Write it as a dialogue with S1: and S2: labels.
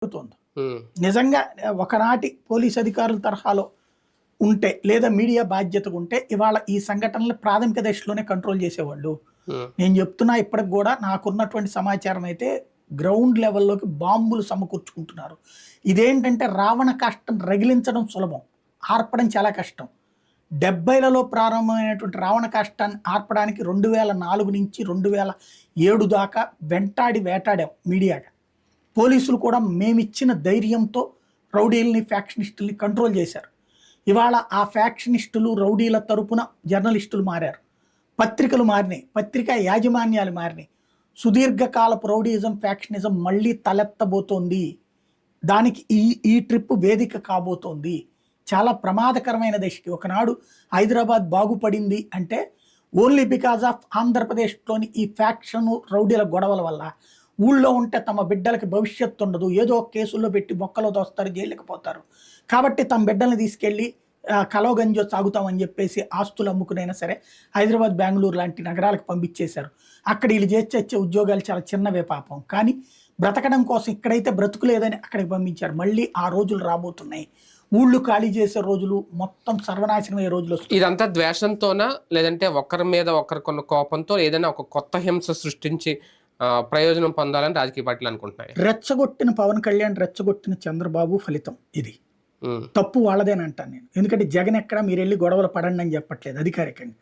S1: జరుగుతోంది. నిజంగా ఒకనాటి పోలీస్ అధికారుల తరహాలో ఉంటే లేదా మీడియా బాధ్యతగా ఉంటే ఇవాళ ఈ సంఘటనలు ప్రాథమిక దశలోనే కంట్రోల్ చేసేవాళ్ళు. నేను చెప్తున్నా ఇప్పటికి కూడా నాకున్నటువంటి సమాచారం అయితే గ్రౌండ్ లెవెల్లోకి బాంబులు సమకూర్చుకుంటున్నారు. ఇదేంటంటే రావణ కాష్టం రగిలించడం సులభం, ఆర్పడం చాలా కష్టం. 70లలో ప్రారంభమైనటువంటి రావణ కాష్టాన్ని ఆర్పడానికి 2004 నుంచి 2007 దాకా వేటాడాం మీడియాగా. పోలీసులు కూడా మేమిచ్చిన ధైర్యంతో రౌడీలని ఫ్యాక్షనిస్టుల్ని కంట్రోల్ చేశారు. ఇవాళ ఆ ఫ్యాక్షనిస్టులు రౌడీల తరపున జర్నలిస్టులు మారారు, పత్రికలు మారినాయి, పత్రికా యాజమాన్యాలు మారినాయి. సుదీర్ఘకాలపు రౌడీయిజం ఫ్యాక్షనిజం మళ్ళీ తలెత్తబోతోంది. దానికి ఈ ట్రిప్ వేదిక కాబోతోంది. చాలా ప్రమాదకరమైన దశకి. ఒకనాడు హైదరాబాద్ బాగుపడింది అంటే ఓన్లీ బికాజ్ ఆఫ్ ఆంధ్రప్రదేశ్లోని ఈ ఫ్యాక్షన్ రౌడీల గొడవల వల్ల. ఊళ్ళో ఉంటే తమ బిడ్డలకి భవిష్యత్తు ఉండదు, ఏదో ఒక కేసుల్లో పెట్టి బొక్కలో దోస్తారు, జైలుకి పోతారు. కాబట్టి తమ బిడ్డల్ని తీసుకెళ్ళి కలోగంజో సాగుతామని చెప్పేసి ఆస్తులు అమ్ముకునైనా సరే హైదరాబాద్, బెంగళూరు లాంటి నగరాలకు పంపించేశారు. అక్కడ వీళ్ళు చేసే ఉద్యోగాలు చాలా చిన్నవే పాపం, కానీ బ్రతకడం కోసం ఇక్కడైతే బ్రతుకులేదని అక్కడికి పంపించారు. మళ్ళీ ఆ రోజులు రాబోతున్నాయి. ఊళ్ళు ఖాళీ చేసే రోజులు, మొత్తం సర్వనాశనమయ్యే రోజులు వస్తాయి.
S2: ఇదంతా ద్వేషంతోనా లేదంటే ఒకరి మీద ఒకరికొన్న కోపంతో ఏదైనా ఒక కొత్త హింస సృష్టించి ప్రయోజనం పొందాలని రాజకీయ పార్టీలు అనుకుంటున్నాయి?
S1: రెచ్చగొట్టిన పవన్ కళ్యాణ్, రెచ్చగొట్టిన చంద్రబాబు ఫలితం ఇది. తప్పు వాళ్ళదేనంటాను నేను. ఎందుకంటే జగన్ ఎక్కడ మీరు వెళ్ళి గొడవలు పడండి అని చెప్పట్లేదు అధికారికంగా.